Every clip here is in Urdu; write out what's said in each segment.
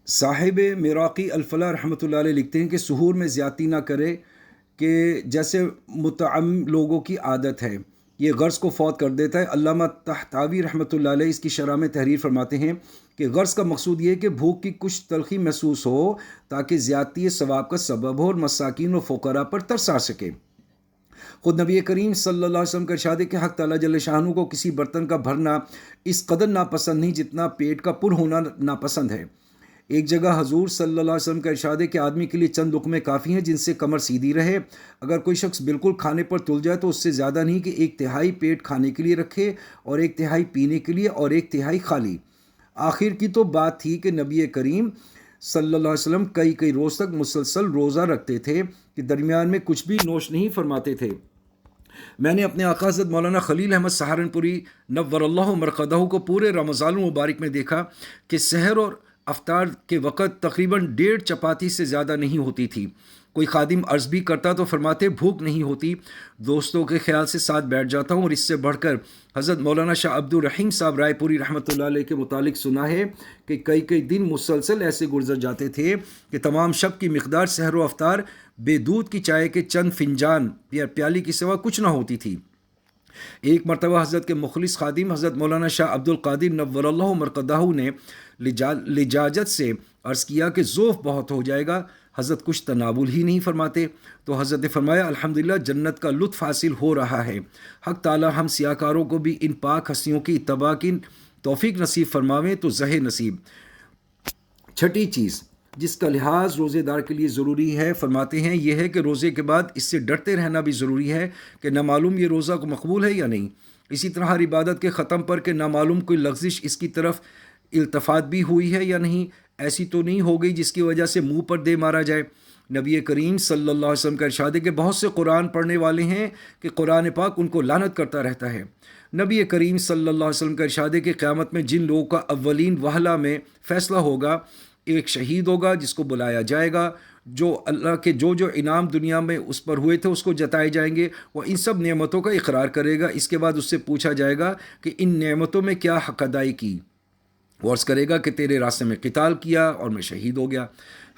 صاحب مراقی الفلاح رحمۃ اللہ علیہ لکھتے ہیں کہ سحور میں زیادتی نہ کرے، کہ جیسے متعم لوگوں کی عادت ہے، یہ غرض کو فوت کر دیتا ہے۔ علامہ طحطاوی رحمۃ اللہ علیہ اس کی شرح میں تحریر فرماتے ہیں کہ غرض کا مقصود یہ ہے کہ بھوک کی کچھ تلخی محسوس ہو تاکہ زیادتی ثواب کا سبب ہو اور مساکین و فقراء پر ترس آ سکے۔ خود نبی کریم صلی اللہ علیہ وسلم کا ارشاد ہے کہ حق تعالیٰ جل شانہ کو کسی برتن کا بھرنا اس قدر ناپسند نہیں جتنا پیٹ کا پر ہونا ناپسند ہے۔ ایک جگہ حضور صلی اللہ علیہ وسلم کا ارشاد ہے کہ آدمی کے لیے چند لقمے کافی ہیں جن سے کمر سیدھی رہے۔ اگر کوئی شخص بالکل کھانے پر تل جائے تو اس سے زیادہ نہیں کہ ایک تہائی پیٹ کھانے کے لیے رکھے اور ایک تہائی پینے کے لیے اور ایک تہائی خالی۔ آخر کی تو بات تھی کہ نبی کریم صلی اللہ علیہ وسلم کئی روز تک مسلسل روزہ رکھتے تھے کہ درمیان میں کچھ بھی نوش نہیں فرماتے تھے۔ میں نے اپنے آقا حضرت مولانا خلیل احمد سہارنپوری نور اللہ مرقدہ کو پورے رمضان المبارک میں دیکھا کہ سحر اور افطار کے وقت تقریباً 1.5 چپاتی سے زیادہ نہیں ہوتی تھی۔ کوئی خادم عرض بھی کرتا تو فرماتے بھوک نہیں ہوتی، دوستوں کے خیال سے ساتھ بیٹھ جاتا ہوں۔ اور اس سے بڑھ کر حضرت مولانا شاہ عبد الرحیم صاحب رائے پوری رحمۃ اللہ علیہ کے متعلق سنا ہے کہ کئی دن مسلسل ایسے گزر جاتے تھے کہ تمام شب کی مقدار سحر و افطار بے دودھ کی چائے کے چند فنجان یا پیالی کے سوا کچھ نہ ہوتی تھی۔ ایک مرتبہ حضرت کے مخلص خادم حضرت مولانا شاہ عبد القادر نور اللہ مرقدہ نے لجاجت سے عرض کیا کہ ذوف بہت ہو جائے گا، حضرت کچھ تناول ہی نہیں فرماتے۔ تو حضرت نے فرمایا الحمدللہ جنت کا لطف حاصل ہو رہا ہے، حق تعالی ہم سیاہ کاروں کو بھی ان پاک ہستیوں کی اتباع کی توفیق نصیب فرماویں تو زہ نصیب۔ چھٹی چیز جس کا لحاظ روزے دار کے لیے ضروری ہے فرماتے ہیں یہ ہے کہ روزے کے بعد اس سے ڈرتے رہنا بھی ضروری ہے کہ نامعلوم یہ روزہ کو مقبول ہے یا نہیں۔ اسی طرح ہر عبادت کے ختم پر کہ نامعلوم کوئی لغزش اس کی طرف التفات بھی ہوئی ہے یا نہیں، ایسی تو نہیں ہو گئی جس کی وجہ سے منہ پر دے مارا جائے۔ نبی کریم صلی اللہ علیہ وسلم کا ارشاد ہے کہ بہت سے قرآن پڑھنے والے ہیں کہ قرآن پاک ان کو لعنت کرتا رہتا ہے۔ نبی کریم صلی اللہ علیہ وسلم کا ارشاد ہے کہ قیامت میں جن لوگوں کا اولین وہلہ میں فیصلہ ہوگا، ایک شہید ہوگا جس کو بلایا جائے گا، جو اللہ کے جو انعام دنیا میں اس پر ہوئے تھے اس کو جتائے جائیں گے، وہ ان سب نعمتوں کا اقرار کرے گا۔ اس کے بعد اس سے پوچھا جائے گا کہ ان نعمتوں میں کیا حق ادائی کی؟ وہ عرض کرے گا کہ تیرے راستے میں قتال کیا اور میں شہید ہو گیا۔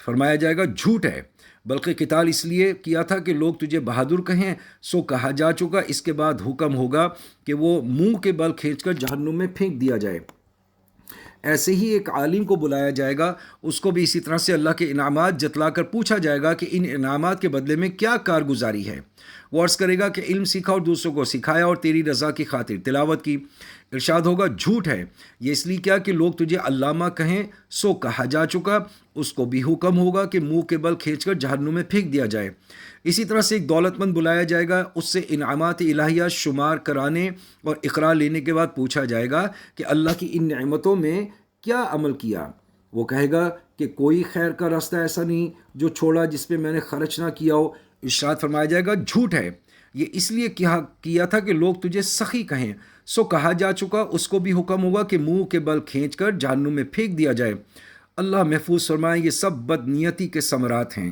فرمایا جائے گا جھوٹ ہے، بلکہ قتال اس لیے کیا تھا کہ لوگ تجھے بہادر کہیں، سو کہا جا چکا۔ اس کے بعد حکم ہوگا کہ وہ منہ کے بل کھینچ کر جہنم میں پھینک دیا جائے۔ ایسے ہی ایک عالم کو بلایا جائے گا، اس کو بھی اسی طرح سے اللہ کے انعامات جتلا کر پوچھا جائے گا کہ ان انعامات کے بدلے میں کیا کارگزاری ہے۔ وہ عرض کرے گا کہ علم سیکھا اور دوسروں کو سکھایا اور تیری رضا کی خاطر تلاوت کی۔ ارشاد ہوگا جھوٹ ہے، یہ اس لیے کیا کہ لوگ تجھے علامہ کہیں، سو کہا جا چکا۔ اس کو بھی حکم ہوگا کہ منہ کے بل کھینچ کر جہنم میں پھینک دیا جائے۔ اسی طرح سے ایک دولت مند بلایا جائے گا، اس سے انعامات الہیہ شمار کرانے اور اقرار لینے کے بعد پوچھا جائے گا کہ اللہ کی ان نعمتوں میں کیا عمل کیا؟ وہ کہے گا کہ کوئی خیر کا راستہ ایسا نہیں جو چھوڑا جس پہ میں نے خرچ نہ کیا ہو۔ ارشاد فرمایا جائے گا جھوٹ ہے، یہ اس لیے کیا تھا کہ لوگ تجھے سخی کہیں، سو کہا جا چکا۔ اس کو بھی حکم ہوگا کہ منہ کے بل کھینچ کر جہنم میں پھینک دیا جائے۔ اللہ محفوظ فرمائے، یہ سب بدنیتی کے ثمرات ہیں۔